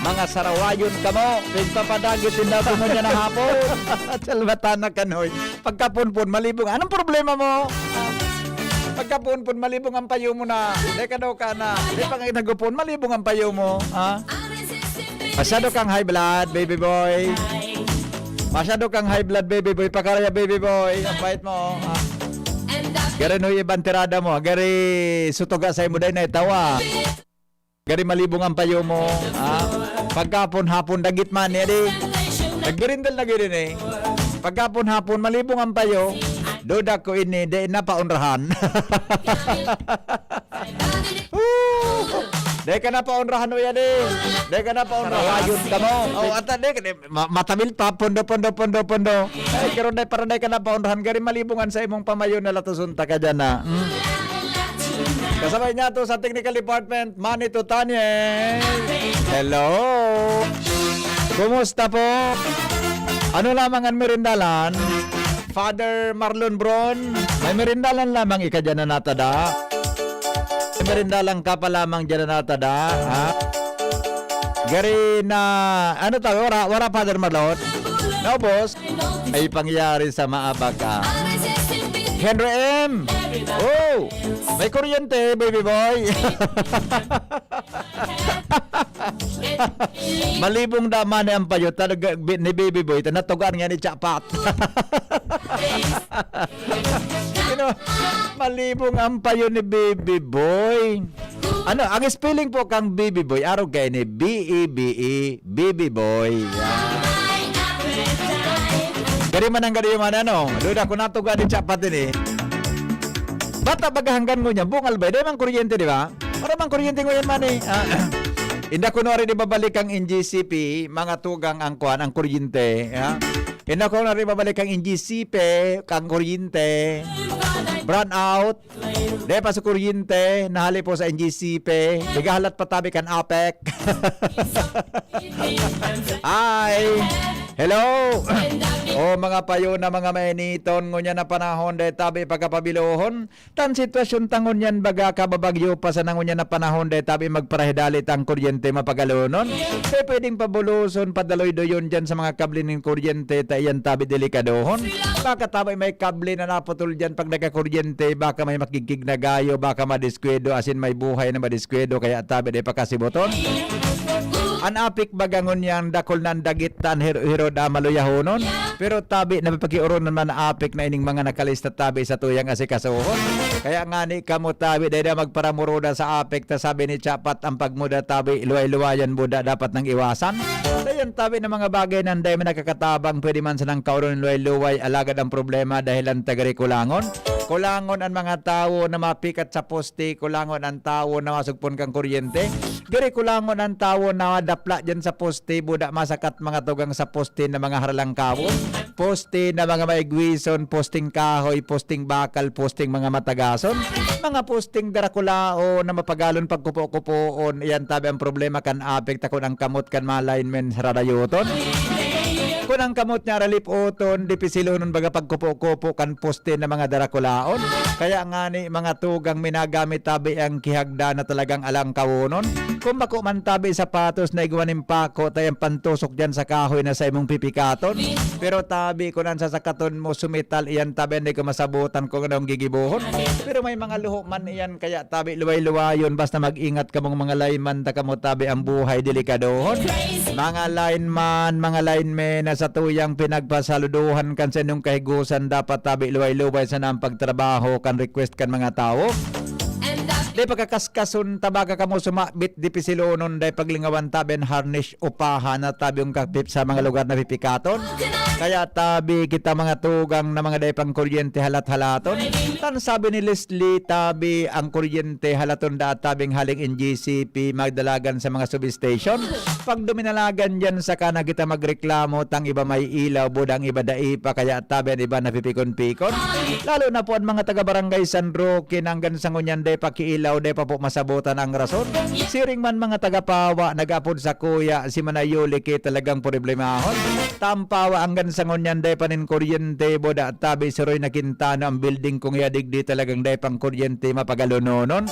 Mga sarawayon ka mo. Pagpapadagit din daw mo niya na hapon. Salvatana kanoy. Pagkapunpun, malibong. Anong problema mo? Pagkapunpun, malibong ang payo mo na. Di ka daw ka na. Di pa nga nagupon, malibong ang payo mo. Ha? Masyado kang high blood, baby boy. Masyado kang high blood, baby boy. Pakaraya, baby boy. Ang bait mo. Ha? Gari no ibang tirada mo. Gari sutuga sa imo day na itawa. Gari malibong ang payo mo. Ha? Pagkapon-hapon dagit man ya di. Nagbirindal na gini eh. Pagkapon-hapon malibong ang payo. Duda ko ini di na paunrahan. Di ka na paunrahan mo yan eh. Di ka na paunrahan. Ayun ka mo. Oh, ata di matamil pa pondo. Ay karon day para di ka na paunrahan gari malibungan sa imong pamayo na latusunta ka dyan na. Kasabay niya to sa technical department, Manito Tanye. Hello. Kumusta po? Ano lamang ang merindalan? Father Marlon Bron, may merindalan lamang ika dyan na natada. May merindalan ka pa lamang dyan na natada. Ha? Gari na, ano tayo, wala Father Marlon? No, boss. Ay pangyari sa maabaga. Henry M. Oh, may kuryente, baby boy. Malibong daman ang payo ni baby boy. Natugan nga ni Chapat. Malibong ang payo ni baby boy. Ano, ang spelling po kang baby boy. Araw kay ni B-E-B-E, baby boy. Yan. Gari man ang gari man ano. Duda ko natuga din Chapat din eh. Bata bagahanggan mo niya. Bungal ba? Di man kuryente di ba? Para man kuryente mo yan man eh. Inda ko na rin ibabalik ang NGCP. Mga tugang ang kuhan, ang kuryente. Inda ko na rin ibabalik ang NGCP. Kang kuryente. Brown out. Di pa sa kuryente. Nahali po sa NGCP. Digahalat patabi kan APEC. Hi. Hello. O mga payo na mga mainiton ngunya na panahon day tabi pagkapabilohon. Tan sitwasyon tangon yan baga kababagyo pa sa nangunya na panahon day tabi magparahidalit ang kuryente mapagalonon. Kaya pwedeng pabuluson padaloy doyon dyan sa mga kable ng kuryente tayan tabi delikadohon. Baka tabi may kable na naputol dyan pag nagkakuryente baka may makigig na gayo baka madiskwedo asin may buhay na madiskwedo kaya tabi day pakasiboton. Anapik bagangon yang dakol nan dagitan hiro da maluyahonon. Pero tabi na pakiuron naman apik na ining mga nakalista tabi sa tuyang asikasohon. Kaya nga ni kamo tabi dahil magparamuroda sa apik ta sabi ni Chapat ang pagmuda tabi luway-luwayan buda dapat nang iwasan. Dayan tabi ng mga bagay nanday man nakakatabang pwede man sanang kauron luway-luway alagad ang problema dahil ang tagari kulangon. Kulangon ang mga tao na mapikat sa poste, kulangon ang tao na masugpon kang kuryente. Giri kulangon ang tao na dapla dyan sa poste, buda masakat mga tugang sa poste na mga haralang kawon. Poste na mga maigwison, posting kahoy, posting bakal, posting mga matagason. Mga posting darakulao na mapagalon pagkupo-kupoon, iyan tabi ang problema kan apekta kung ang kamot kan malainmen sa radayoton. Kung ang kamot niya ralipoton, dipisilonon baga pagkupo-kupo kan poste na mga darakulaon. Kaya nga ni mga tugang minagamit tabi ang kihagda na talagang alang kawonon. Kung makuman tabi sapatos na iguanin pako, tayang pantusok dyan sa kahoy na sa imong pipikaton. Pero tabi kung ang sasakaton mo sumital, iyan tabi hindi ko masabutan kung anong gigibuhon. Pero may mga luho man iyan, kaya tabi luway-luwayon, basta mag-ingat ka mong mga lineman, takamo tabi ang buhay delikadohon. Mga lineman, mga linemen na sa tuyang pinagpasaluduhan kan sa inyong kahigusan, dapat tabi luway-luway sa nang pagtrabaho kan request kan mga tao. Di pagkakaskasun tabaga kamo sumabit di pisilonon day paglingawan tabi harnish upahan na tabi yung kapip sa mga lugar na pipikaton. Kaya tabi kita mga tugang na mga day pang kuryente halat-halaton. Tan sabi ni Leslie tabi ang kuryente halaton da tabing haling NGCP magdalagan sa mga substation. Pag duminalagan dyan sa kana kita magreklamo tang iba may ilaw budang iba daipa kaya tabi iba napipikon-pikon. Lalo na po ang mga taga-barangay San Roque nanggan sa ngunyan day pakiilaw day pa po masabutan ang rason. Siring man mga taga-pawa nagapod sa kuya si Manayuli kay talagang problemahon. Tampawa ang sa ngunyan day panin kuryente boda tabi siroy na Quintana ang building kung yadig di talagang day pang kuryente mapagalunonon.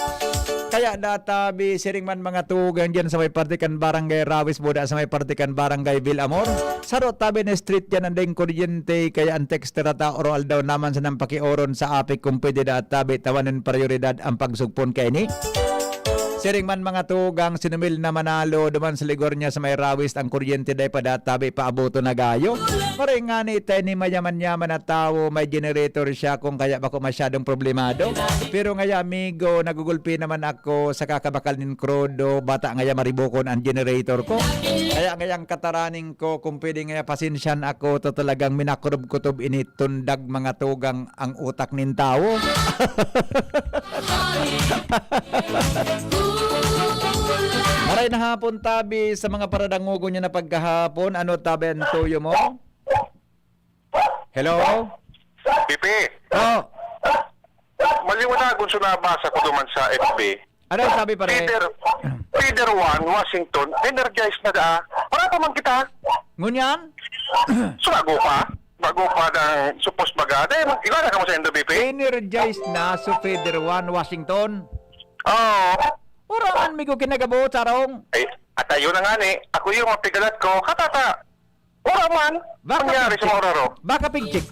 Kaya databi siring man mga tugang dyan sa may partikan barangay Rawis Buda sa may partikan barangay Vilamor. Sarot tabi na street dyan ang ding kuryente kaya ang textera ta oral daw naman sa nang pakioron sa apik kung pwede databi tawanan prioridad ang pagsugpon kay ni. Siring man mga tugang sinumil na Manalo duman sa ligor niya sa may Rawis ang kuryente day pa databi paaboto na gayo. Maring nga ni tayo ni mayaman-yaman na tao may generator siya kung kaya bako masyadong problemado. Pero ngaya amigo nagugulpi naman ako sa kakabakal nin krodo bata ngaya maribokon ang generator ko. Kaya ngayang kataraning ko kung pwede ngaya pasensyan ako to talagang minakurob-kutob init tundag mga tugang ang utak nin tao. Maray na hapon tabi sa mga paradangugo niya na pagkahapon. Ano tabi ang tuyo mo? Hello? Pipi, Oh, maliwanagon sa nabasa ko duman sa FB. ano sabi pare? Feeder 1, Washington, energized na da. Para pa man kita. Ngunyan? So, bago pa ng supos bagada. Ilan na ka mo sa Indo, Pipi? Energized na sa Feeder 1, Washington. Oo. Uraan mi ko kinagabo, charong. Ay, at ayun na nga ni. Ako yung mapigalat ko. Katata. Ora man. Pangyari sa mga oraro. Baka pigcheck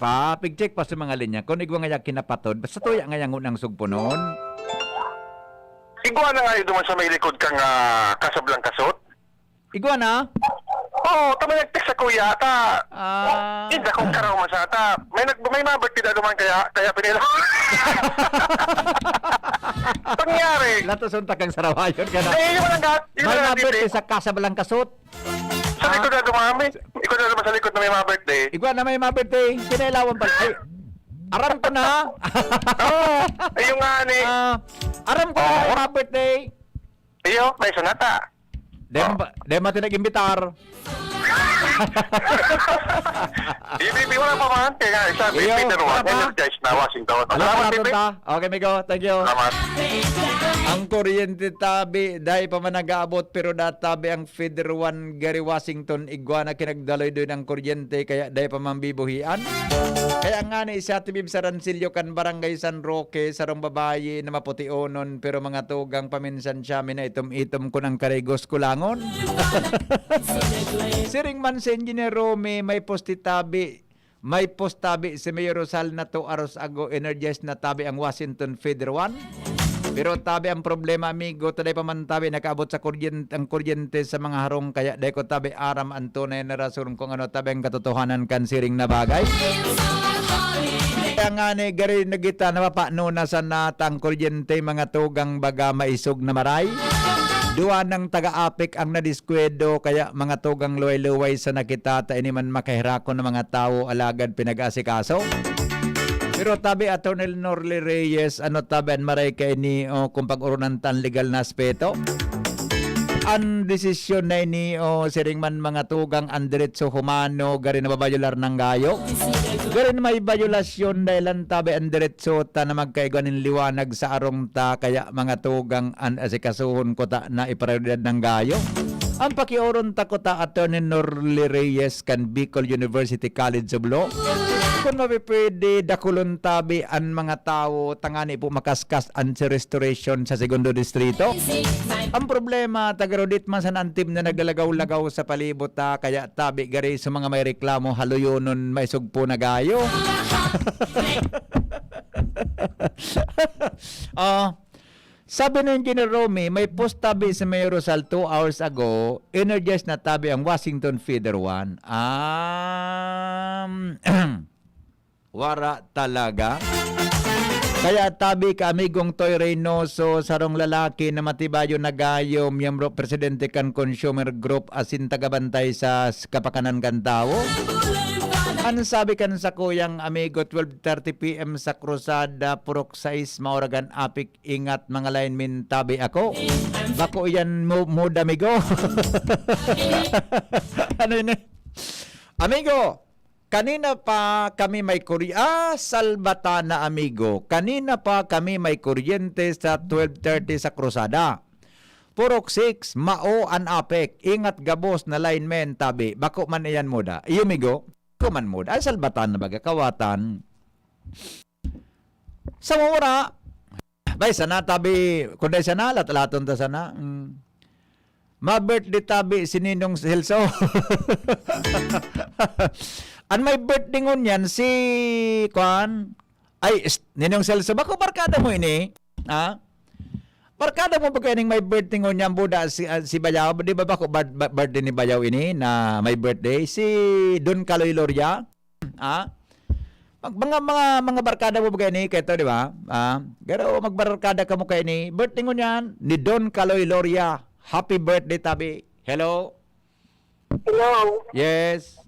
pa sa mga linya. Kung igwa nga kinapatod, basta tuya nga yung unang sugpunon. Igwa na nga yun duman sa may likod kang kasablang kasot. Igwa na? Oo, tama nag-text sa kuya. Hindi akong karaw man sa ata. May mabagti na duman kaya pinila. Pangyari. Lato sunta kang sarawayon ka na. Yung malanggat. May nabit sa kasabalang kasot. Sa likod na dumami. Ikaw na naman sa likod na may mga birthday. Igwa na may mabirthday. Kinailawan pala. Ay, aram ko na. Oo. Ayun nga ni. Aram ko na may mabirthday. Iyo, may sonata. Dema tinag-imbitar. Ibibi wala pa man. Kaya nga, isa, Iyo, Peter wala 1, pa. energized na Washington. Alam Salamat, pa Pipi. ta. Okay, Migo. Thank you. Salamat. Ang kuryente tabi, dahil pa man nag-aabot, pero databi ang Feeder 1 Gary Washington, igwa na kinagdaloy doon ang kuryente, kaya dahil pa man bibuhian. Kaya nga ni sa tibib sa Rancillo kan Barangay San Roque, sarong babayi na maputionon, pero mga tugang paminsan siya, minaitom-itom ko ng karigos kulangon. Siring man sa Engineer Rome, may postitabi, may postabi si Mayor Rosal na to aros ago energized na tabi ang Washington Feeder 1. Pero tabi ang problema amigo, taday pa man tabi nakaabot sa kuryente, ang kuryente sa mga harong kaya day ko tabi aram ang tunay na rason kung ano tabi ang katotohanan kan siring na bagay. Kaya nga ni gari na kita napapano na sa natang kuryente mga tugang baga maisog na maray. Duwa ng taga-apik ang nadiskwedo kaya mga tugang luway-luway sa nakita ta ini man makahirako ng mga tao alagad pinag-asikaso. Pero tabi Atty. Norly Reyes ano tabi an maray kay ni kung pag-urunan tan legal na aspeto. Ang desisyon na ini siring man mga tugang ang diretso humano gari na babayular ng gayo. Gari na may bayulasyon dahil tabi ang diretso ta na magkaiguanin liwanag sa arong ta kaya mga tugang ang asikasuhon ko ta na iprioridad ng gayo. Ang pakioron ta ko ta Atty. Norly Reyes kan Bicol University College of Law. Kung mapipwede dakulon tabi ang mga tao tangani po makaskas ang restoration sa segundo distrito. Ang problema tagarodit man sa nantim na naglagaw-lagaw sa palibot ta kaya tabi gari sa mga may reklamo haluyonon may sugpo na gayo. Sabi ng Engineer Romy, may post tabi sa Mayor Rosal 2 hours ago, energized na tabi ang Washington Feeder 1. Wara talaga. Kaya tabi ka amigong Toy Reynoso, sarong lalaki na matibayo na gayo, miyembro presidente kan Consumer Group asin tagabantay sa kapakanan kan tao. Ano sabi kan sa kuyang amigo 12:30 PM sa Cruzada Purok 6 Mauragan Apik ingat mga linemen tabi ako. Bako yan mood amigo. Ano yun? Amigo, kanina pa kami may Salbatana amigo. Kanina pa kami may kuryente sa 12:30 sa Cruzada. Purok 6, Mao an Apek. Ingat gabos na linemen tabi. Bako man iyan muda. Iyo amigo, bako man muda. Ay Salbatana baga kawatan. Sa mura, Bay, sana tabi, kundi sana, lat-laton ta sana. Ma-birthday tabi si Ninong Celso. An may birthday ngon yan si Kwan. Ay, Ninong Celso, bako barkada mo ini? Ha? Barkada mo ba kayo may birthday ngon yan, Buda, si Bayaw? Di ba bako birthday ni Bayaw ini na may birthday? Si Don Caloy Loria? Ha? Mga barkada mo ba kayo ni? Kaya di ba? Pero magbarkada ka mo kayo ni. Birthday ngon yan ni Don Caloy Loria. Happy birthday, tabi. Hello? Hello. Yes.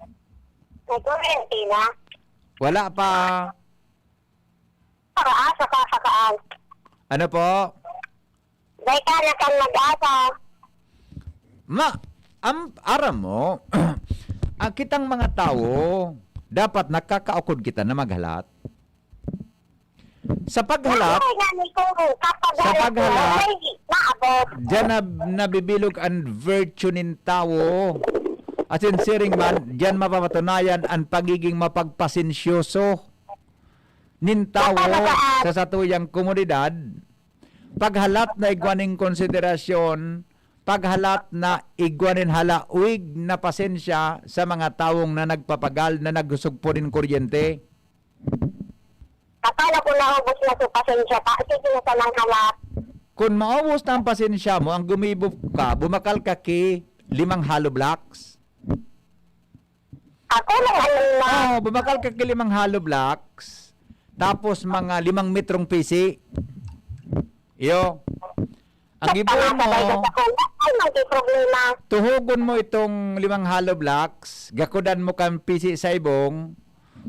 May kurente na. Wala pa. Pag-asa ka sa kaan. Ano po? Dahil ka na kang mag-asa. Aram mo, ang kitang mga tao, dapat nakakaukod kita na maghalat. Sa paghalat, Sa paghalat, naabot. diyan nabibilog ang virtue nin tao. At sinsiring man, diyan mapapatunayan ang pagiging mapagpasensyoso nin tao sa satuyang komunidad. Paghalat na igwaning konsiderasyon, paghalat na igwanin halauig na pasensya sa mga taong na nagpapagal na nagsugpo rin kuryente. Akala ko naubos na sa pasensya pa. Sige na sa lang halap. Kung maubos na ang pasensya mo, ang gumibog ka, bumakal ka ki 5 hollow blocks. Ako lang alam na. Bumakal ka ki 5 hollow blocks, tapos mga 5 metrong pisi. Iyo. Ang ibon mo, Ay, may problema. tuhugon mo itong 5 hollow blocks, gakudan mo kang pisi sa ibong,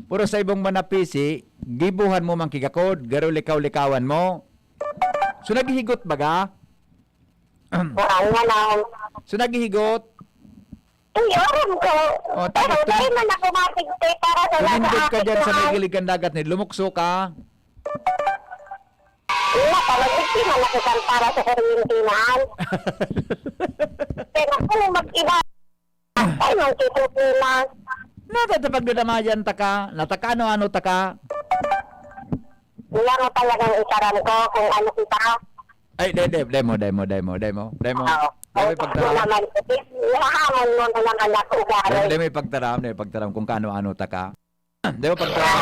puro sa ibong manapisi, gibuhan mo mang kigakod, garo likaw-likawan mo. So naghihigot baga? Parang nga lang. So naghihigot? Hindi, aram ko. O, Pero tapos dahil man ako matigte para sa tumindot ka dyan sa may nag-aakit giligan dagat ni lumukso ka. Wala, talagang di man nakitan para sa kuryentinan. Pero kung mag-iba, ay, may problema. Natatapag dinamayan ta ka, nataka ano ta ka. Wala mo talagang ikaram ko kung ano kita. Ay, demo. Demo pagtaram. Lahamon mo na naman ako gano'n. Demo pagtaram kung kaano-ano ta ka. Demo pagtaram.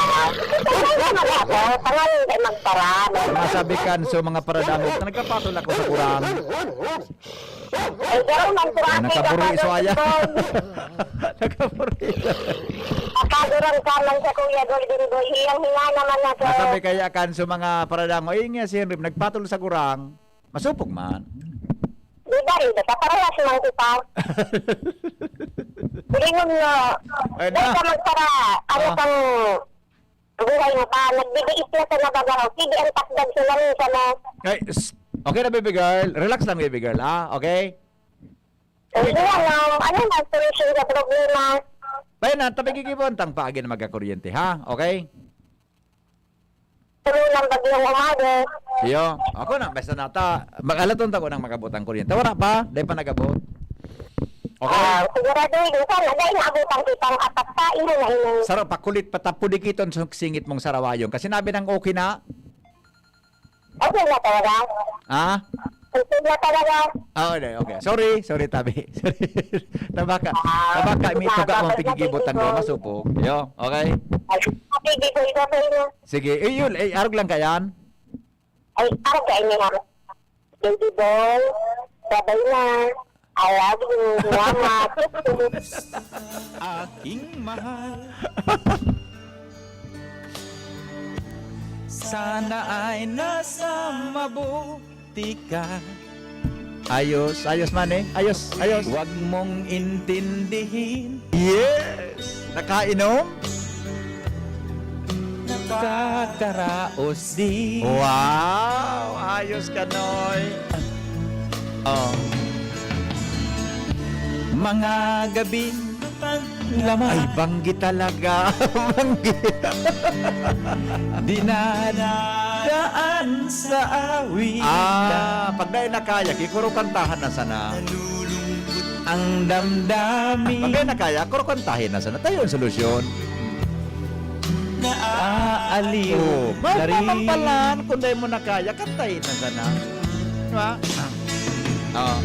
Tangan naman ako, tangan hindi magtaram. Masabikan so mga paradamok na nagkapatol ako sa kurang. Ay, gano'n man kurang. Nakapuri iso aya. Nakapuri. Akaduran ka man sa Kuya Golden Boy. Hiyang-hinga naman ako. Masabi kaya kan so mga paradamok, ay nga si Henry, nagpatol sa kurang. Masupog man. Di ba rin, parehas man kita. Ringon nyo, Ay, dahil na. ka magtara, ano Ah. kang buhay mo pa, nagbibiis na sa nabagaw, sige ang takdag sila rin sa mo. Okay na baby girl, relax lang baby girl, okay? Hindi ano na solution sa problema. Bayan na, tabi kikibon, tang paagi na magkakuryente, ha? Okay? Tulunang bagyong umaga. Iyo, ako na, basta nata, mag-alaton ta ko ng magabutang kuryente. Wala pa, dahil pa nagabot. Okay? Sigurado yun, sana dahil naabutang kitang apat pa, ino na ino. Sarap, pakulit patapudikiton sa singit mong sarawayong. Kasi nabi ng okay na, Okay na talaga. ha? Okay na talaga. Okay. Sorry, tabi. Sorry. Tabaka, may tuga mong pigigibutan mo, masupog. Iyo, okay? Ay, sabi dito, ito sa inyo. Sige, yun, arog lang kayan. Ay, parang kain niya. Baby boy, sabay na. I love you. Salamat. Aking mahal. Sana ay nasa mabuti ka. Ayos man eh. Ayos. Huwag mong intindihin. Yes! Nakainom? Nakakaraos di. Wow! Ayos ka, Noy. Oh. Mga gabing panglaman. Ay, banggi talaga. Banggi. Dinadaan sa awit. Pag dahil nakaya, kikuro kantahan na sana. Ang damdamin. Pag dahil nakaya, kuro kantahin na sana. Tayo ang solusyon. Na naaliw Oh, na rin. mapampalan kung dahil mo na kaya, kantahin na sana. Diba? Oh.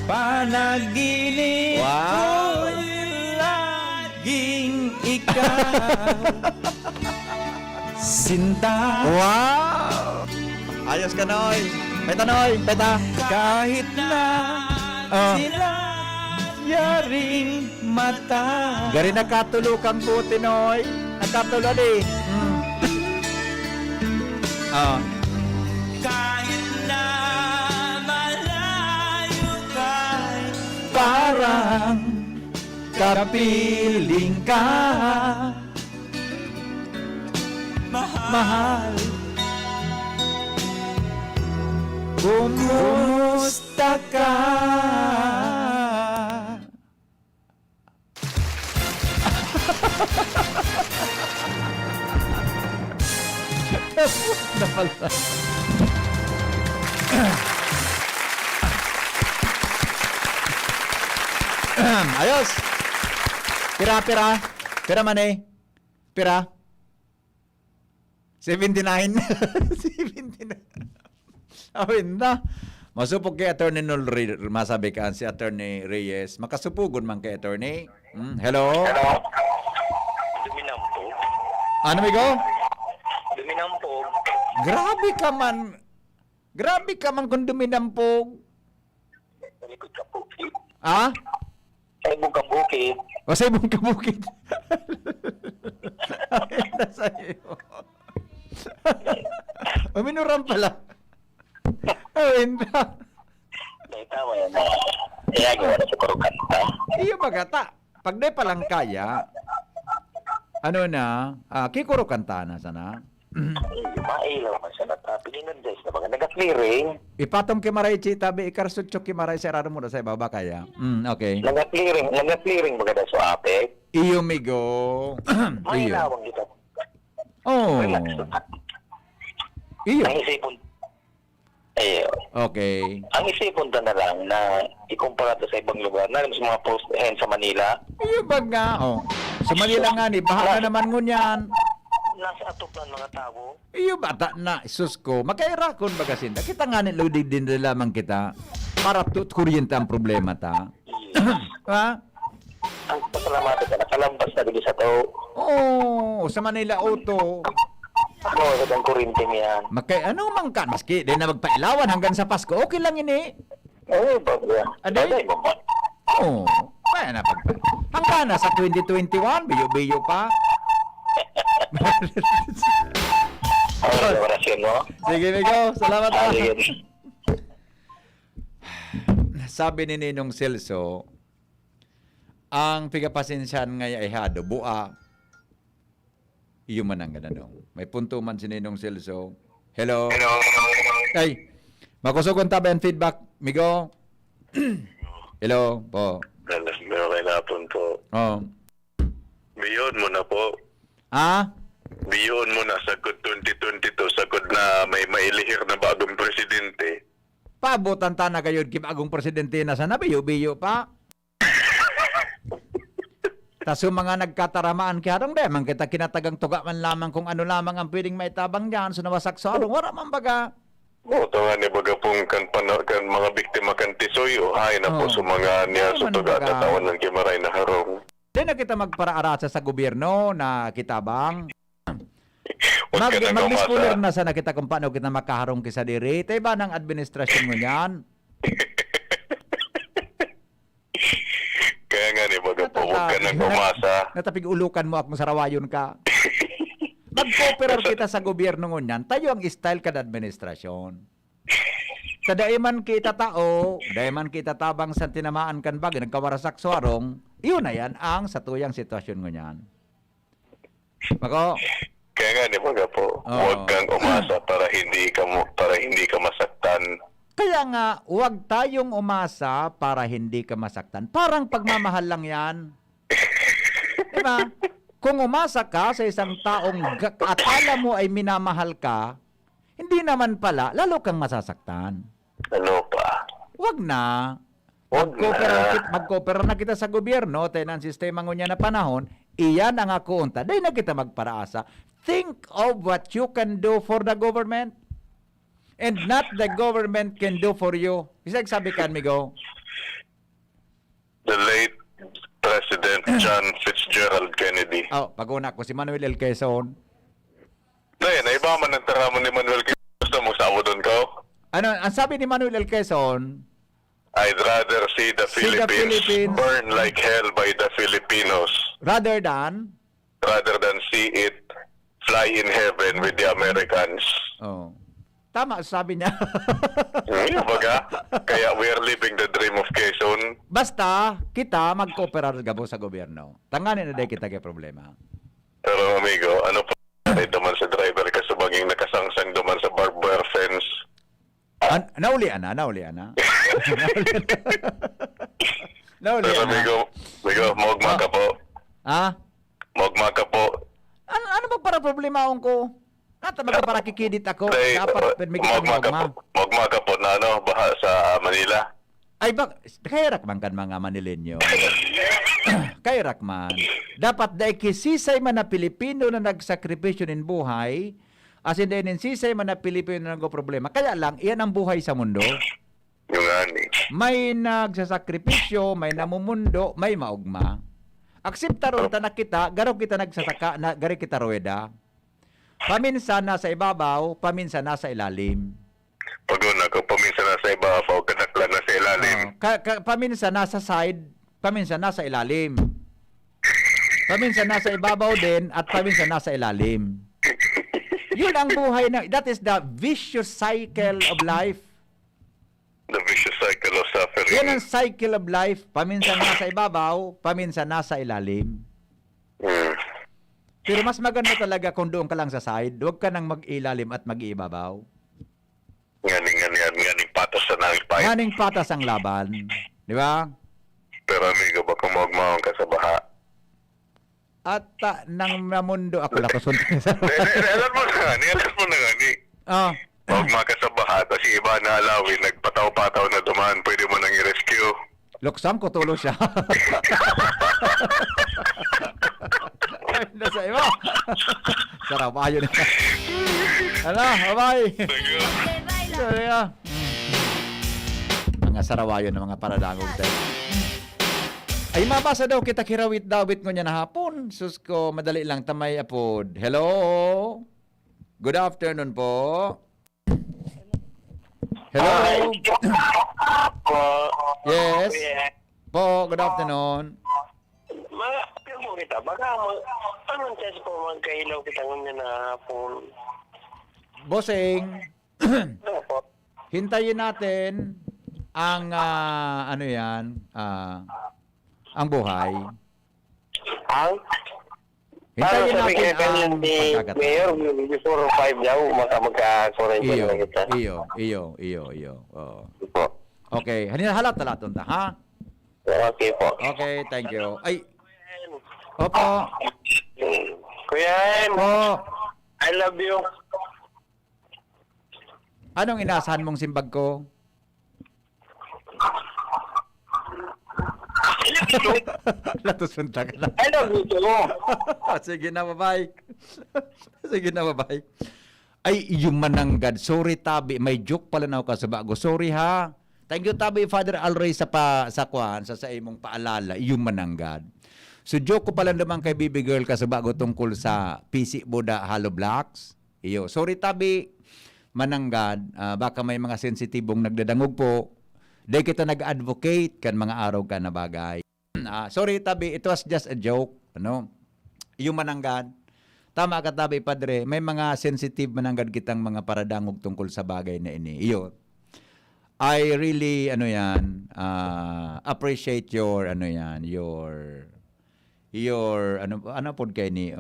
Panaginip Wow. ko'y laging ikaw. Sinta, Wow! Ayos ka, Noy. Peta, Noy. Peta. kahit na Oh. sila yaring mata. Gari nakatulo kang buti, Noy. Nakatulo di. Oh. Kahit na malayo ka'y parang kapiling ka. Mahal, kumusta ka? Napala. Ayos. Pira, pira. Pira man eh. Pira. 79. 79. Awin na. Masupog kay Attorney Nol masabi ka si Attorney Reyes. Makasupugon man kay Attorney. Hello? Hello? Duminampog. Ano, Migo? Duminampog. Grabe ka man. Grabe ka man kung duminampog. Likod ka bukid. Ah? Sa ibong kang bukid. O sa ibang kabukid. Ay, nasa iyo. O, minuram pala. Ay, na. Naitawa yan na. Kaya gawa na sa kurukanta. Iyo magata. Pag di palang kaya, ano na, kikuro kanta na sana. Mailaw man siya natapilinan dyan sa mga nag-clearing. Ipatom kay Maray Chita, be ikarsutsyok kay Maray, seraro mo na sa ibaba kaya. Okay. Nag-clearing maganda sa apek. Iyo, Migo. Iyo. Mailawang dito. Oh. Relax. Iyo. Ang isipon, Okay. ang isipon na lang na ikumpara to sa ibang lugar, na sa mga post sa Manila, Iyo ba nga? Oh. Sa Manila nga ni, bahala naman ngunyan. nasa atuplan mga tao. Iyo bata na, sus ko, makairakon bagasinda. Kita nga ni loaded din lamang kita para kuryente ang problema ta. Ha? Ang pasalamatan ka, nakalambas na din sa tao. Oo, sa Manila Auto. Ano, sa ang kurinti niyan. Ano man ka, maski di na magpailawan hanggang sa Pasko, okay lang ini. Oo, bagya. Aday? Aday mo ba? Oo, kaya na pagpa. Hanggang na sa 2021, biyo-biyo pa. Ano, orasyon mo? Sige, Migo, salamat Ah, ah. sige. Sabi ni Ninong Celso, ang pigapasensyan ngay ay hado, bua. Iyo man ang gananong. May punto man si Ninong Celso. Hello? Hello? Ay, makusugon tabi ang feedback, Migo. Hello, po. Meron kayo napon po. Oh. Beyond mo na po. Ah? Beyond mo na sagod 2022, sagod na may mailihir na bagong presidente. Pabutan ta na kayo kibagong presidente na sana, biyo-biyo pa. Taso mga nagkataramaan kaya dong man kita kinatagang tuga man lamang kung ano lamang ang pwedeng maitabang diyan so nawasak sa arong wala man baga. Oo, ito nga ni baga pong kan mga biktima kan tisoy o hay na po Oo. sa mga niya Ano sa man tuga baga? na tawan ng kimaray na harong. Di na kita magparaarasa sa gobyerno na kitabang. Huwag ka na Mag-disclaimer gumasa. na sana kita kung paano kita makaharong kisa diri. Tay ba ng administrasyon mo niyan? Kaya nga ni baga po, huwag ka na gumasa. Natapig ulukan mo akong sarawayon ka. Mag-cooperar kita sa gobyerno ngunyan. Tayo ang style kada administrasyon. Sa daiman kita tao, daiman kita tabang sa tinamaan kan bagay, nagkawarasak suarong, iyon na yan ang satuyang sitwasyon ngunyan. Mako, Kaya nga ni baga po, Oo. huwag kang umasa para hindi ka masaktan. kaya nga, huwag tayong umasa para hindi ka masaktan. Parang pagmamahal lang yan. Diba? Kung umasa ka sa isang taong at alam mo ay minamahal ka, hindi naman pala, lalo kang masasaktan. Ano pa? Huwag na. Huwag na. Mag-cooperate na kita sa gobyerno, tayo ng sistema ngunya na panahon, Iyan ang ako unta. Dahil na kita magparaasa. Think of what you can do for the government and not the government can do for you. Isang sabi kan, Migo. The late President John Fitzgerald Kennedy. Oh, pag-una ko si Manuel L. Quezon. Dahil, naiba man ang taramo ni Manuel Quezon. Gusto mong sawodon ko? Ano, ang sabi ni Manuel L. Quezon, I'd rather see the See the Philippines Philippines. burn like hell by the Filipinos rather than, rather than see it fly in heaven with the Americans. oh, tama, sabi niya. Baga, kaya we are living the dream of Quezon. Basta, kita mag-cooperar gabo sa gobyerno. Tanganin na dahil kita kay problema. Pero amigo, ano pa duman sa driver kasi baging nakasangsang duman sa barbed wire fence. Naulian na. Naulian na. Pero amigo, mogma ka po. Ha? Mogma ka po. Ano ba para problema ko? Nata para kikidit ako. Dahil, Dapat permigit mogma ka po. Mogma ka po na ano, baha sa Manila. Ay bak, kay Rakman kan mga Manilenyo. Kay Rakman. Dapat dahil kisisay man na Pilipino na nagsakripisyo ng buhay, as in din sisay man na Pilipino na problema. Kaya lang, iyan ang buhay sa mundo. Yung ani. May nagsasakripisyo, may namumundo, may maugma. Aksepta ron ta na kita, garo kita nagsasaka, gari kita rueda. Paminsan nasa ibabaw, paminsan nasa ilalim. Pag una ko, paminsan nasa ibabaw, kadaklan na sa ilalim. Paminsan nasa side, paminsan nasa ilalim. Paminsan nasa ibabaw din, at paminsan nasa ilalim. Yun ang buhay na, that is the vicious cycle of life. The vicious cycle of suffering. Yan ang cycle of life. Paminsan nasa ibabaw, paminsan nasa ilalim. Hmm. Pero mas maganda talaga kung doon ka lang sa side. Huwag ka nang mag-ilalim at mag-ibabaw. Nganing patos sa nanging fight. Maning patas ang laban. Di ba? Pero amigo, baka magmahon ka sa baha. At nang namundo ako lakusun. Alam mo na gani. Oh. Magma ka sa baha, tapos yung iba na alawin, nagpataw-pataw na dumaan, pwede mo nang i-rescue. Luksam ko tulo siya. Nasa iyo. Sarap ayon. Hala, bye-bye. Kaya. Mga sarawayon ng mga paradangog tayo. Ay mabasa daw kita kirawit dawit ko niya na hapon. Sus ko, madali lang tamay apod. Hello? Good afternoon po. Hello? Yes? Po, good afternoon. Pero mo kita, baka anong chance po magkailaw kita ngayon na hapon? Bossing, Ano po? hintayin natin ang ano yan, ang buhay. Ang? Hintayin natin kanya ang ni pagkakataon. Mayor, before 5 daw, magka-quarantine na kita. Iyo. Oo. Po. Okay, halat talaton ta, ha? Okay po. Okay, thank you. Ay, opo. Kuya M, Po, I love you. anong inasahan mong simbag ko? Latusunta ka na. I love you too. Sige na, bye-bye. Sige na, bye-bye. Ay, yung mananggad. Sorry, Tabi. May joke pala na ako sa bago. Sorry, ha? Thank you, Tabi, Father Alray, sa kwan, sa imong paalala. Yung mananggad. So, joke ko pala naman kay Baby Girl ka sa bago tungkol sa PC Buda Hollow Blocks. Iyo. Sorry, Tabi. Mananggad. Baka may mga sensitibong nagdadangog po. Di kita nag-advocate kan mga araw ka na bagay. Sorry, Tabi. It was just a joke. Ano? Yung mananggad. Tama ka, Tabi, Padre. May mga sensitive mananggad kitang mga paradangog tungkol sa bagay na ini. Iyo. I really, appreciate your, ano po kayo ni,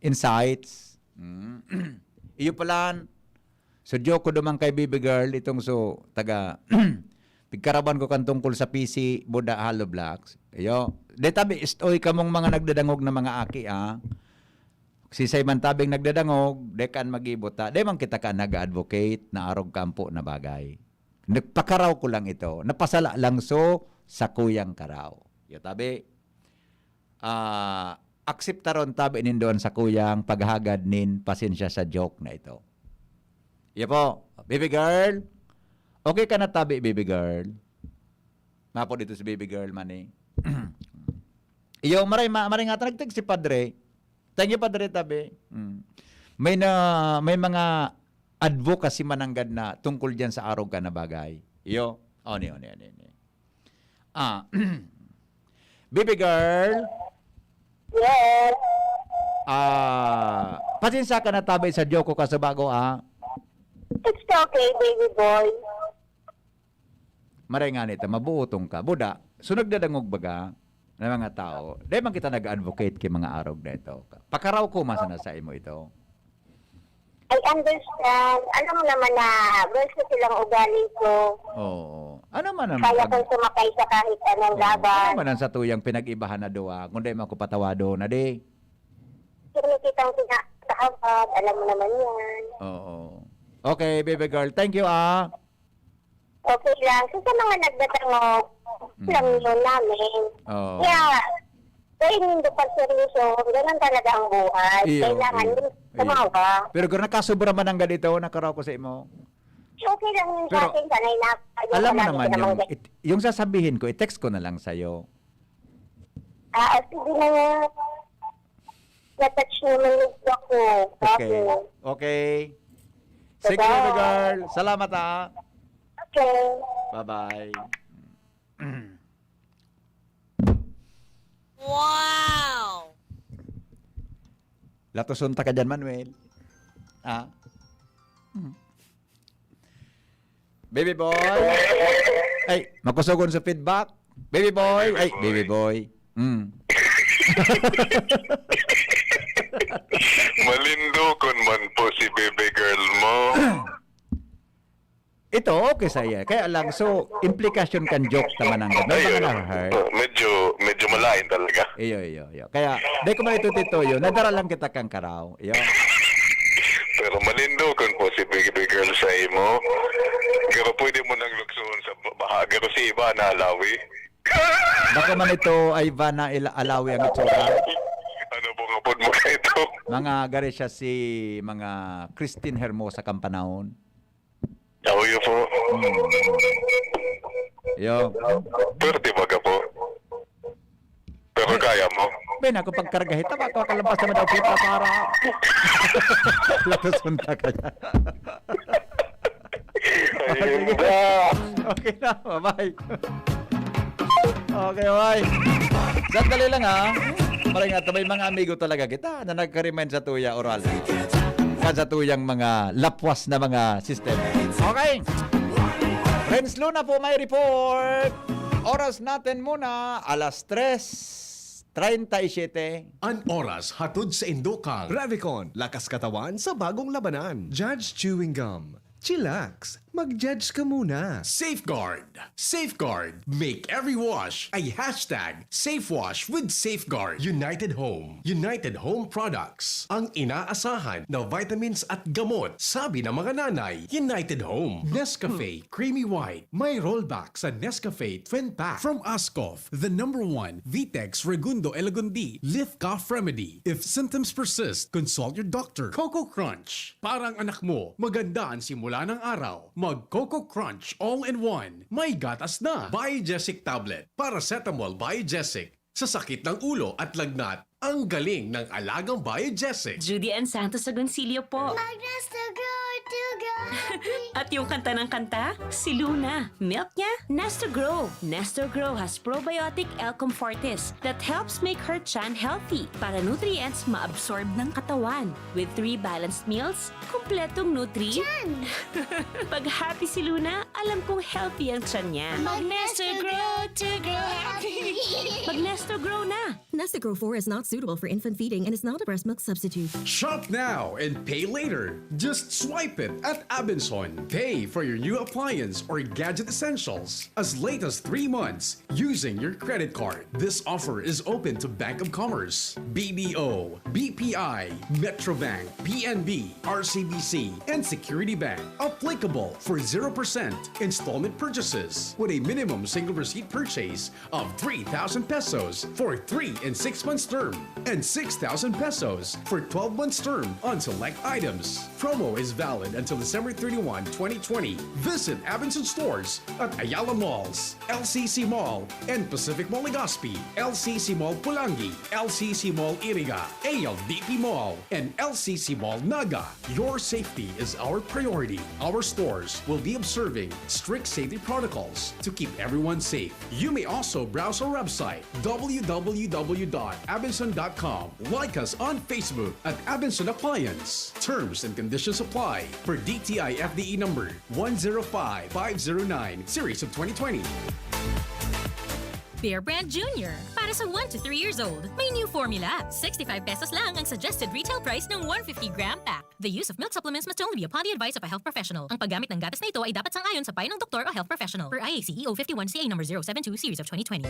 insights. Iyo pala, so joke ko naman kay Baby Girl, itong pigkaraban ko kan tungkol sa PC Buda Hollow Blocks. Iyo. De tabi, istoy kamong mga nagdadangog na mga aki, Sisay man tabing nagdadangog, de kan magibota. De man kita ka nag-advocate na arog kampo na bagay. Nagpakaraw ko lang ito. Napasala lang so sa kuyang karaw. Yo tabi. akseptaron tabi nindon sa kuyang paghagad nin pasensya sa joke na ito. Iya po, baby girl. Okay ka na tabi, baby girl. Mapo dito si baby girl man eh. Iyo, maray nga nagtag si Padre. Thank you, Padre tabi. May mga advocacy mananggad na tungkol diyan sa arog ka na bagay. Iyo, oni. Baby girl. Yes. Pasensya ka na tabi sa joke ko ka sa bago It's okay, baby boy. Maray nga nito, mabuotong ka. Buda, sunog na dangog baga ng mga tao. Dahil man kita nag-advocate kay mga arog na ito. Pakaraw ko masana sa imo ito. I understand. Alam mo naman na verso silang ugali ko. Oo. Ano man ang Kaya kong sumakay sa kahit anong laban. ano man ang sa tuyang pinag-ibahan na duwa, kundi mo ako patawado na di. Kinikitang sinakahapad. Alam mo naman yan. Oo. Okay, baby girl. Thank you, Okay lang. So sa mga nagdatangog, lang yun namin. Oo. Kaya, kaya hindi pag seryoso, ganun talaga ang buhay. Iyo, Kailangan iyo. din tumawa. Pero kung nakasubra man ang ganito, nakaraw ko sa imo. Okay lang yun sa Pero, atin, sanay na. Alam mo naman yung sasabihin ko, i-text ko na lang sa'yo. Sige na nga. Na-touch naman yung ako. Okay. Okay. Sige, Bye-bye. baby girl. Salamat, Okay. Bye-bye. Wow! Latosunta ka dyan, Manuel. Baby boy. Ay, makusugon sa feedback. Baby boy. Ay, baby boy. Malindokon man po si baby girl mo. Ito, okay sa'yo. Kaya lang, so, implication kan joke naman ang gano'n. Mga na-hurt. Medyo malain talaga. Iyo. Kaya, di ko man ito yun. Nadara lang kita kang karaw. Iyo. Pero malindokon po si baby girl sa imo. Pero pwede mo nang luksoon sa bahaga ko si iba na alawi. Baka man ito ay Ivana Alawi ang itsura. Ano po nga po mo ka ito? Mga gari siya si mga Christine Hermosa Campanahon. Yaw po. Yo. Pero di ba ka po? Pero kaya mo. Ben, ako pagkargahit. Tama ko, kalabas naman daw kita para. Latusunta ka niya. Ayun ba? Okay na, bye-bye. Okay, bye. Sandali lang Maring nga, may mga amigo talaga kita na nagka-remind sa tuya oral. Sa tuyang mga lapwas na mga sistema. Okay. Friends Luna po may report. Oras natin muna, 3:37. An oras hatod sa Indokang. Revicon, lakas katawan sa bagong labanan. Judge Chewing Gum. Chillax, mag-judge ka muna. Safeguard. Safeguard. Make every wash a hashtag SafeWash with Safeguard. United Home. United Home Products. Ang inaasahan na vitamins at gamot. Sabi ng mga nanay, United Home. Nescafe Creamy White. May rollback sa Nescafe Twin Pack. From Ascoff, the #1 Vitex Segundo Elegundi Lift Cough Remedy. If symptoms persist, consult your doctor. Coco Crunch. Parang anak mo, maganda ang simula ng araw. Mag Coco Crunch All-in-One. May gatas na. Biogesic Tablet. Paracetamol Biogesic. Sa sakit ng ulo at lagnat, ang galing ng alagang Biogesic. Judy Ann Santos Agoncillo po. At yung kanta ng kanta, si Luna. Milk niya, Nestor Grow. Nestor Grow has probiotic L-Com Fortis that helps make her chan healthy para nutrients ma-absorb ng katawan. With 3 balanced meals, kumpletong nutri. Pag happy si Luna, alam kong healthy ang chan niya. Mag-Nestor Grow to grow happy. Mag-Nestor Grow na. Nestagro 4 is not suitable for infant feeding and is not a breast milk substitute. Shop now and pay later. Just swipe Mahigpit at Abenson. Pay for your new appliance or gadget essentials as late as 3 months using your credit card. This offer is open to Bank of Commerce, BDO, BPI, Metrobank, PNB, RCBC, and Security Bank. Applicable for 0% installment purchases with a minimum single receipt purchase of 3,000 pesos for 3 and 6 months term and 6,000 pesos for 12 months term on select items. Promo is valid until December 31, 2020. Visit Abenson stores at Ayala Malls, LCC Mall, and Pacific Mall Legazpi, LCC Mall Pulangi, LCC Mall Iriga, ALDP Mall, and LCC Mall Naga. Your safety is our priority. Our stores will be observing strict safety protocols to keep everyone safe. You may also browse our website, www.abenson.com. Like us on Facebook at Abenson Appliance. Terms and conditions apply for DTI FDE number 105509, series of 2020. Bear Brand Junior. Para sa 1 to 3 years old, may new formula. 65 pesos lang ang suggested retail price ng 150-gram pack. The use of milk supplements must only be upon the advice of a health professional. Ang paggamit ng gatas na ito ay dapat sang-ayon sa payo ng doktor o health professional. Per IAC EO 51 CA number 072 series of 2020.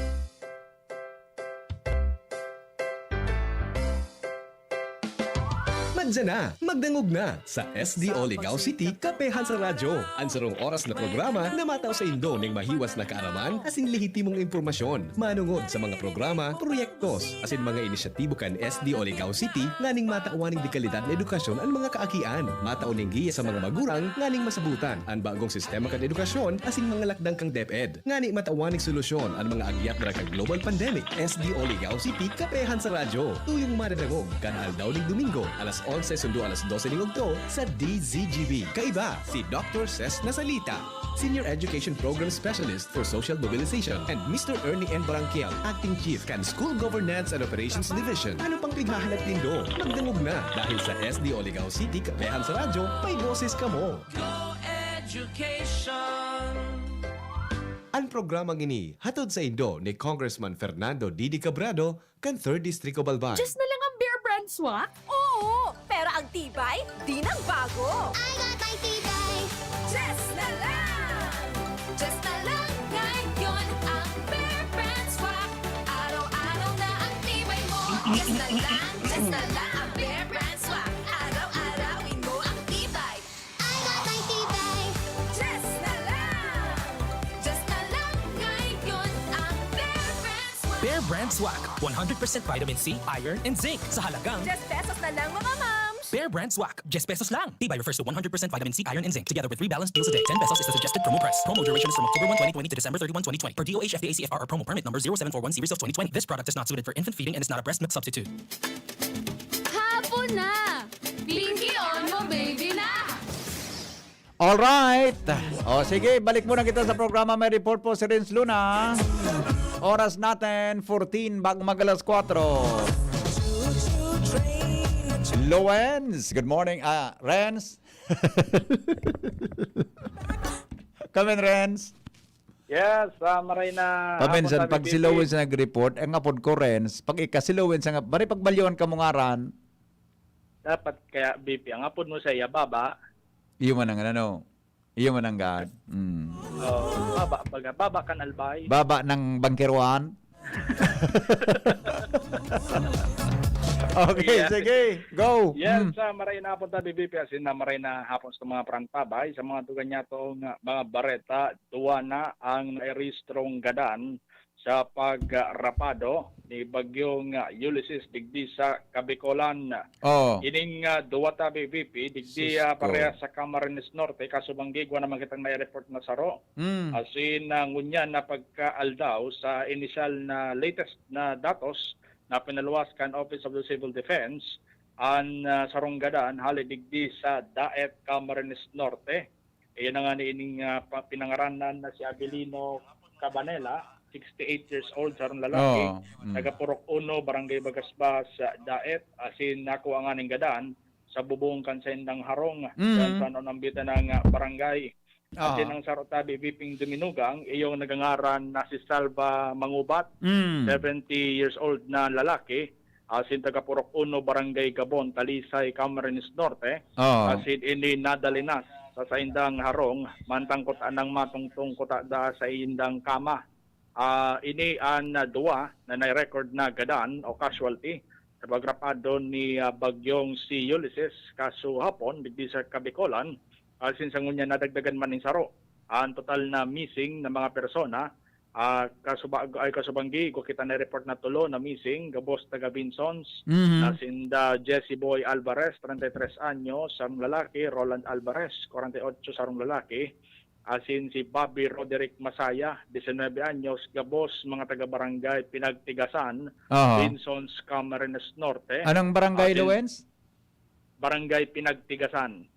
Madya na, magdangog na sa SDO Ligao City, Kapehan sa Radyo. Ang sarong oras na programa na mataw sa Indo ng mahiwas na kaaraman asin lehitimong impormasyon. Manungod sa mga programa, proyektos, asin mga inisyatibo kan SDO Ligao City nganing matauaning di kalidad na edukasyon ang mga kaakian. Matauning giya sa mga magurang nganing masabutan ang bagong sistema kan edukasyon asin mga lakdang kang DepEd. Nganing matauaning solusyon ang mga agyat na kang global pandemic. SDO Ligao City, Kapehan sa Radyo. Tuyong madadangog kan aldaw ning Domingo, alas 11 sundo alas 12 ng Ugto sa DZGB. Kaiba si Dr. Ces Nasalita, Senior Education Program Specialist for Social Mobilization, and Mr. Ernie N. Barangkiel, Acting Chief kan School Governance and Operations Division. Ano pang pighahanap nindo? Magdangog na dahil sa SDO Ligao City, Kapehan sa Radyo, may boses ka mo. Go Education. Ang programang ini hatod sa Indo ni Congressman Fernando Didi Cabrado kan 3rd District of Albay. Just na lang ang Bear Brand swak? Oo, pero ang tibay, di nang bago. I got my tibay. Just na lang! Just na lang ngayon ang Bear Brand swak. Araw-araw na ang tibay mo. Just na lang ang Bear Brand swak. Araw-arawin mo ang tibay. I got my tibay. Just na lang ngayon ang Bear Brand swak. Bear Brand Swak. 100% vitamin C, iron, and zinc sa halagang Just pesos na lang mga moms. Bear Brand Swak. Just pesos lang. Tibay refers to 100% vitamin C, iron, and zinc together with 3 balanced meals a day. 10 pesos is the suggested promo price. Promo duration is from October 1, 2020 to December 31, 2020. Per DOH FDA CFR or promo permit number 0741 series of 2020. This product is not suited for infant feeding and is not a breast milk substitute. Hapon na! Blinky on mo, baby na! Alright. O sige, balik muna kita sa programa. May report po si Renz Luna. Oras natin, 14 bago magalas 4. Lowenz, good morning. Renz. Come in, Renz. Yes, maray na... Paminsan, pag si Lowenz nag-report, ang apod ko, Renz, pag ika si Lowenz, bari pagbalyon ka mong aran, Dapat kaya, BP, ang apod mo sa iya, baba. iyo man ang ano, iyo man ang God. Baba kan albay. Baba ng bangkeruan. Okay, Yeah. sige, go. Yes, maray na hapon ta BBP asin na maray na hapon sa mga prangpabay sa mga tugan niya to nga mga bareta tuwa na ang nairehistrong gadan sa pagrapado ni bagyong Ulysses digdi sa Kabicolan. Oh. Ining duwa ta BBP digdi Sus ko. pareha sa Camarines Norte kasubanggigwa naman kitang may report na saro. Asin ngunyan na pagkaaldaw sa initial na latest na datos na pinaluwas kan Office of the Civil Defense ang saronggadaan halidigdi sa Daet Camarines Norte. Iyan na nga niining pinangaranan na si Abilino Cabanela, 68 years old, sarong lalaki, taga-Purok 1, Barangay Bagasbas, Daet, asin nakuha nga ning gadaan sa bubong kansendang harong, sa nonambitan ng barangay. Asin ang sarotabi Biping Duminugang, iyong nagangaran na si Salva Mangubat, 70 years old na lalaki, asin taga Purok 1, Barangay Gabon, Talisay, Camarines Norte, Oo. asin ini nadalinas sa indang harong, mantang kota ng matungtong kota da sa indang kama. Ini an duwa na na-record na gadan o casualty sa pagrapado ni bagyong si Ulysses kaso hapon digdi sa Kabikolan, asin sa ngunya nadagdagan man ning saro. Ang total na missing na mga persona kasubanggi ko kita na-report na tulo na missing gabos taga Vinsons, na sinda Jesse Boy Alvarez 33 anyos sarong lalaki, Roland Alvarez 48 sarong lalaki, asin si Bobby Roderick Masaya 19 anyos gabos mga taga barangay Pinagtigasan, Oo. Vinsons, Camarines Norte. Anong barangay, Asin- Lawrence? Barangay Pinagtigasan,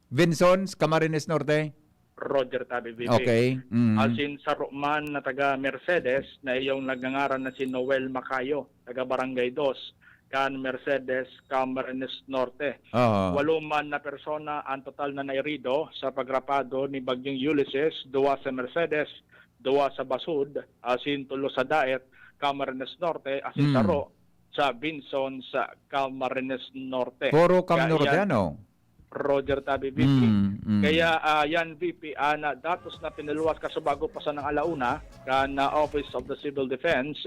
Vinsons, Camarines Norte? Roger Tabi VP. Okay. Asin sa Roman na taga Mercedes na iyong nagngangaran na si Noel Macayo, taga Barangay 2, kan Mercedes, Camarines Norte. Oo. 8 man na persona ang total na nairido sa pagrapado ni bagyong Ulysses, 2 sa Mercedes, 2 sa Basud, asin 3 sa Daet, Camarines Norte, asin taro sa Vinson sa Camarines Norte. Puro Cam Kaya Norte, yan, ano? Roger Tabi VP. Kaya yan VP, na datos na pinaluwas kaso bago pa sa ng alauna kan Office of the Civil Defense,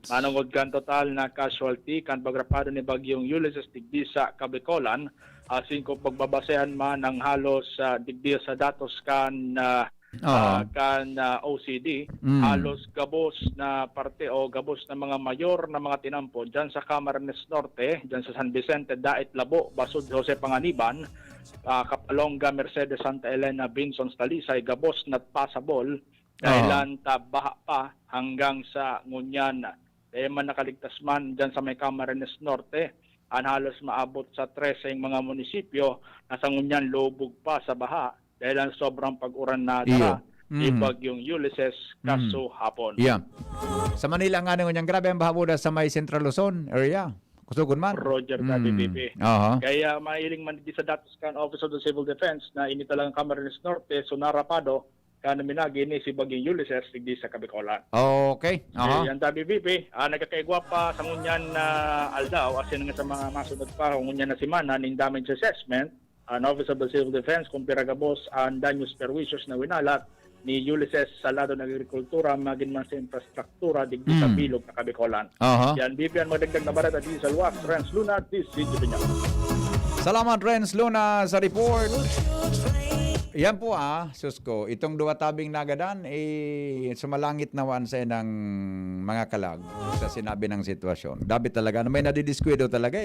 manungod kan total na casualty kan pagrapado ni bagyong Ulysses digdi sa Kabikolan, asin ko pagbabasehan man ng halos digdi sa datos kan OCD, halos gabos na parte o gabos na mga mayor na mga tinampo dyan sa Camarines Norte, dyan sa San Vicente, Daet, Labo, Basud, Jose Panganiban, Kapalonga, Mercedes, Santa Elena, Vinsons, Talisay, gabos na pasabol, dahilan baha pa hanggang sa Ngunyan. Kaya man nakaligtas man dyan sa may Camarines Norte, ang halos maabot sa 13 mga munisipyo na sa Ngunyan lubog pa sa baha dahil ang sobrang pag-uran na dara ni bagyong Ulysses kaso hapon. Yeah. Sa Manila nga nung yung grabe ang bahabuda sa may Central Luzon area. Kusugon man. Roger ka, DPP. Kaya mailing man di sa datos kan Office of the Civil Defense na ini talagang Camarines Norte, Sunarapado, kan minagi ni si bagyong Ulysses digdi sa Kabikolan. Okay. Yan tabi VP, nagkakaigwa pa sa ngunyan na aldaw, asin nga sa mga masunod pa, ngunyan na simana ning damage assessment, ang Office of the Civil Defense, kumpira gabos ang danyos perwisyos na winalat ni Ulysses sa lado ng agrikultura, maging man sa infrastruktura, digdi sa bilog na Kabikolan. Yan, BP, ang magdagdag na barata di sa luwas, Renz Luna, DCG Pinya. Salamat, Renz Luna, sa report. Yan po Susko, itong duwa tabing nagadan, sumalangit nawan sa ng mga kalag sa sinabi ng sitwasyon. Dabi talaga, na may nadidiskwento talaga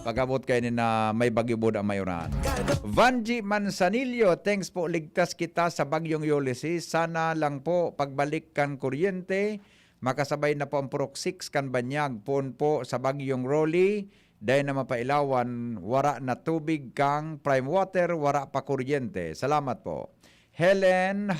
pag-abot kayo na may bagyo bod ang mayuran. Vanji Manzanillo, thanks po, ligtas kita sa bagyong Ulysses. Sana lang po pagbalik kan kuryente, makasabay na po ang Purok 6 kan Banyag, pon po sa bagyong Rolly, dahil na mapailawan, wara na tubig kang prime water, wara pa kuryente. Salamat po. Helen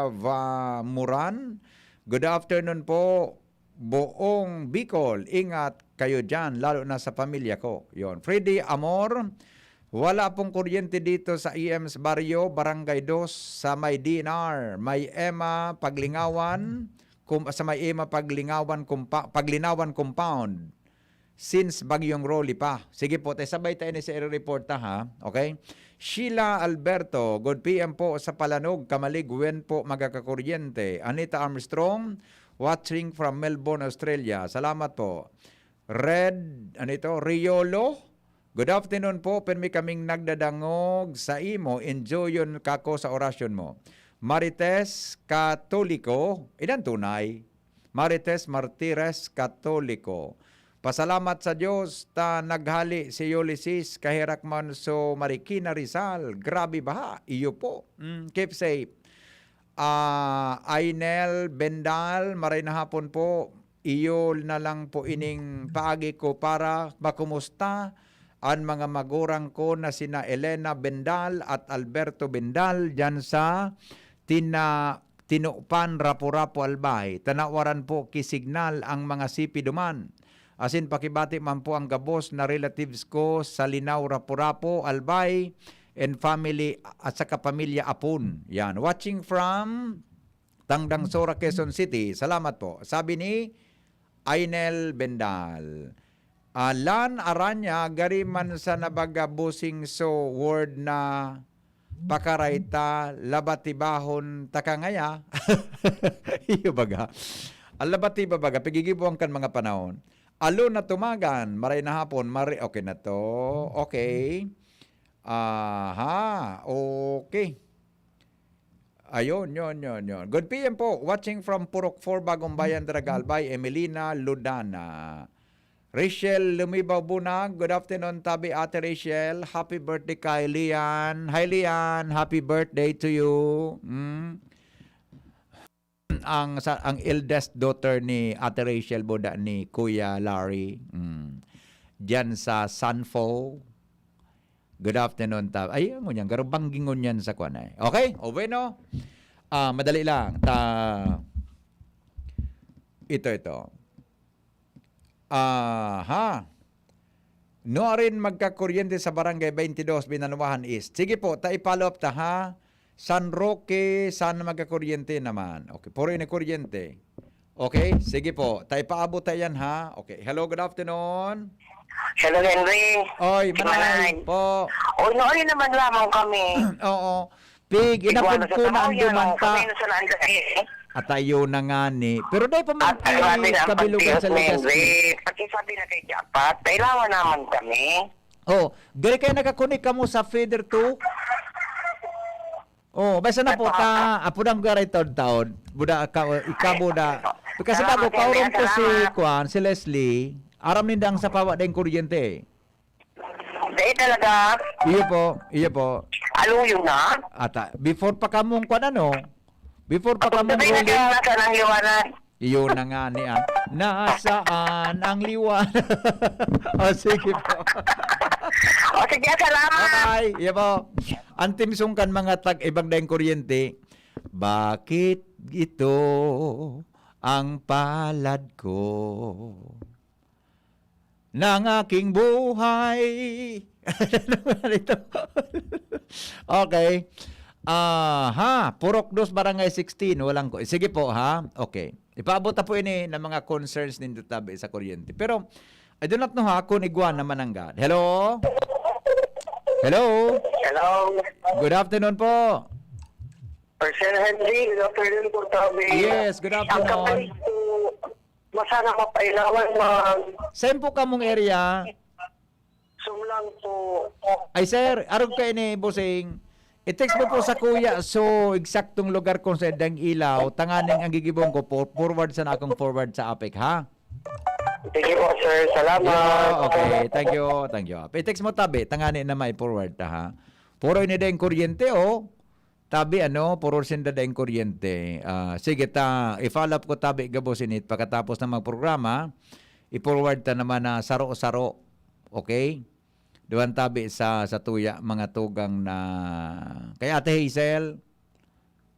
Havamuran, good afternoon po. Buong Bicol, ingat kayo dyan, lalo na sa pamilya ko. Yon. Freddy Amor, wala pong kuryente dito sa EMS Barrio, Barangay 2, sa may DNR, may Emma Paglingawan, sa may Emma Paglinawan Compound, since bagyong Rolly pa. Sige po, sabay tayo ni sa report ha. Okay? Sheila Alberto, good PM po sa Palanog, Kamalig, when po magkakakuryente. Anita Armstrong, watching from Melbourne, Australia. Salamat po. Riolo, good afternoon po. Permi kaming nagdadangog sa imo. Enjoy yun kako sa orasyon mo. Marites Katoliko, ilan tunay? Marites Martires Katoliko. Pasalamat sa Diyos ta naghali si Ulysses kahirak man so Marikina Rizal. Grabe baha. Iyo po. Keep safe. Ainel Bendal, maray na hapon po. Iyo na lang po ining paagi ko para makumusta ang mga magurang ko na sina Elena Bendal at Alberto Bendal dyan sa Tinupan Rapu-Rapu Albay. Tanawaran po kisignal ang mga sipi duman. Asin pakibati man po ang gabos na relatives ko sa Linaw Rapu-Rapu Albay and family at saka pamilya Apon. Yan. Watching from Tangdang Sora, Quezon City. Salamat po. Sabi ni Ainel Bendal. Lan aranya gariman sa nabaga busing so word na pakarayta labatibahon takangaya. Iyo baga. Alabatiba baga pigigibuang kan mga panahon. Alo na tumagan, maray na hapon, okay na to. Okay. Okay. Ayun, yun. Good PM po. Watching from Purok 4, Bagong Bayan, Dragalbay, Emelina Ludana. Rachel Lumibaw Bunag. Good afternoon, Tabi Ate Rachel. Happy birthday kay Lian. Hi, Lian. Happy birthday to you. Ang eldest daughter ni Ate Rachel Buda ni Kuya Larry. Diyan sa Sanfo. Good afternoon, Tab. Ay, ang ngunyan. Garubanggingon yan sa kwan. Okay? O bueno. Madali lang. Ito. No rin magkakuryente sa Barangay 22, Binanuahan East. Sige po, follow up ta ha. San Roque, saan magkakuryente naman? Okay, puro yun kuryente. Okay, sige po. Paabot tayo yan ha. Okay, hello, good afternoon. Hello, Henry. Oy, manay po. Oy, noon naman lamang kami. Oo. Pig, inapod ko na ang dumanta. Kami sa landay. At tayo na nga ni. Pero dahil pa man kabilugan sa Henry. Pati sabi na kay Japat, kailangan naman kami. Oh, gari kayo nakakunik ka mo sa feeder 2? Oh, basta na po ta, apudang garay taon. Buda ikabo da. Kasi bago kauron ko si Leslie, aram nindang sa pawa ding kuryente. Dahil talaga. Iyo po. Aluyo na? Ata, before pa kamong kwan ano? Before pa kamong Sabi na rolling. kaya nasa ng liwanag. Iyo na nga ni nasaan ang liwanag? O sige po. O sige, salamat. Bye. Iyo po. Antim sungkan mga ibang daing kuryente. Bakit ito ang palad ko ng aking buhay? Okay. Purok 2, Barangay 16. Walang ko. Sige po, ha? Okay. Ipaabot na po ini ng mga concerns ninyo tabi sa kuryente. Pero, I do not know ha, kung iguan naman ang God. Hello? Hello? Hello. Good afternoon po. Person Henry, good afternoon po, Tabi. Yes, good Ang afternoon. kapalit po, masana mapailawan Saan po kamong area? sumlang po. Ay sir, arog kayo ni Busing. I-text mo po sa kuya so eksaktong lugar kung sa dang ilaw. Tanganing ang gigibong ko po. Forward sa na akong forward sa APEC, ha? Sige po, sir. Salamat. Okay, thank you. I-text mo tabi, tanganin na may forward ta, ha? Puro ini ding kuryente, oh. Tabi, puro sinda ding kuryente. Sige, i-follow up ko tabi, gabusin it. Pagkatapos ng mga programa, i-forward ta naman na saro-saro. Okay? Duwan tabi sa tuya, mga tugang na... Kay Ate Hazel,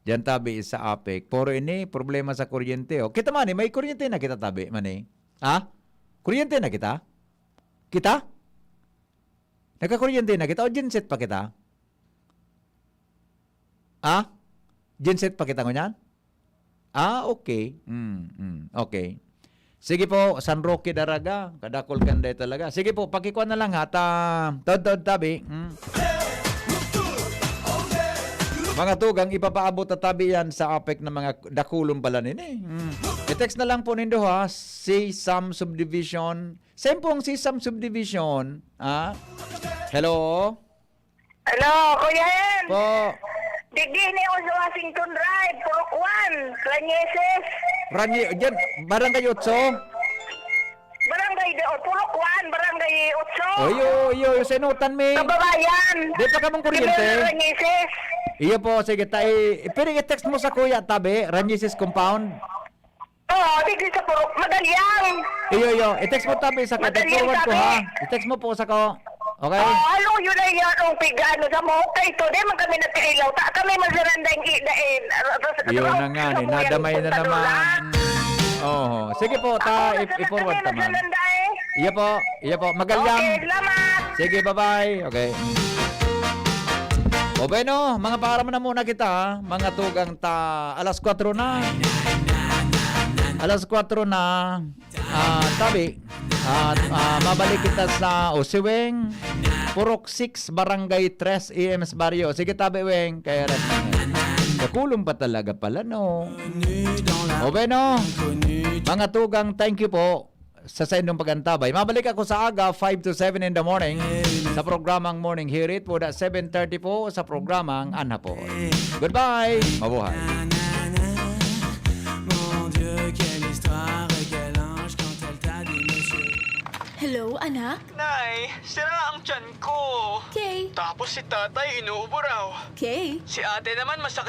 diyan tabi sa APEC. Puro ini, problema sa kuryente, oh. Kita man, may kuryente na kita tabi, man eh. Ha? Kuryente na kita? Kita? Nagka-kuryente na kita o genset pa kita? Genset pa kita ngunyan? Okay. Okay. Sige po, San Roque Daraga. Kadakol ganda talaga. Sige po, pakikuan na lang ha. Tod tabi. Mga tugang, ipapaabot na tabi yan sa APEC ng mga dakulong pala nini. I-text na lang po nindo ha. Sisam Subdivision. Same po ang Sisam Subdivision. Hello? Hello, Kuya Hen. Po. Digini ako sa Washington Drive, Purok 1, Clañeses. Diyan, Barangay 8. Barangay Purok 1, Barangay 8. Iyo, sinutan mi. Kababayan. Di pa ka mong kuryente. Clañeses. Iyo po, sige, pero i-text mo sa kuya, tabi, Ranyesis Compound. Oo, digli sa Purok, Madalyang. Iyo, i-text mo tabi sa kuya, forward ko ha. I-text mo po sa ko. Okay? Ano yun na yan ang pigano sa mo? Kay to, di man kami nagkailaw. Kami masarandang idain. Iyo na nga, nadamay na naman. Sige po, i-forward ka man. Iyo po, magalyang. Okay, salamat. Sige, bye-bye. Okay. O bueno, mga para na muna kita, mga tugang alas 4 na. Alas 4 na. Tabi. Mabalik kita sa Siweng. Purok 6, Barangay 3, EMS Barrio. Sige, tabi, Weng. Kaya nakulong pa talaga pala, no? O, bueno. Mga tugang, thank you po sa inyong pagantabay. Mabalik ako sa aga, 5 to 7 in the morning sa programang Morning Hirit. Po 7:30 po sa programang Anhapon. Goodbye! Mabuhay! Hello, anak? Nay, sira ang tiyan ko. Okay. Tapos si tatay inuubo raw. Okay. Si ate naman masakit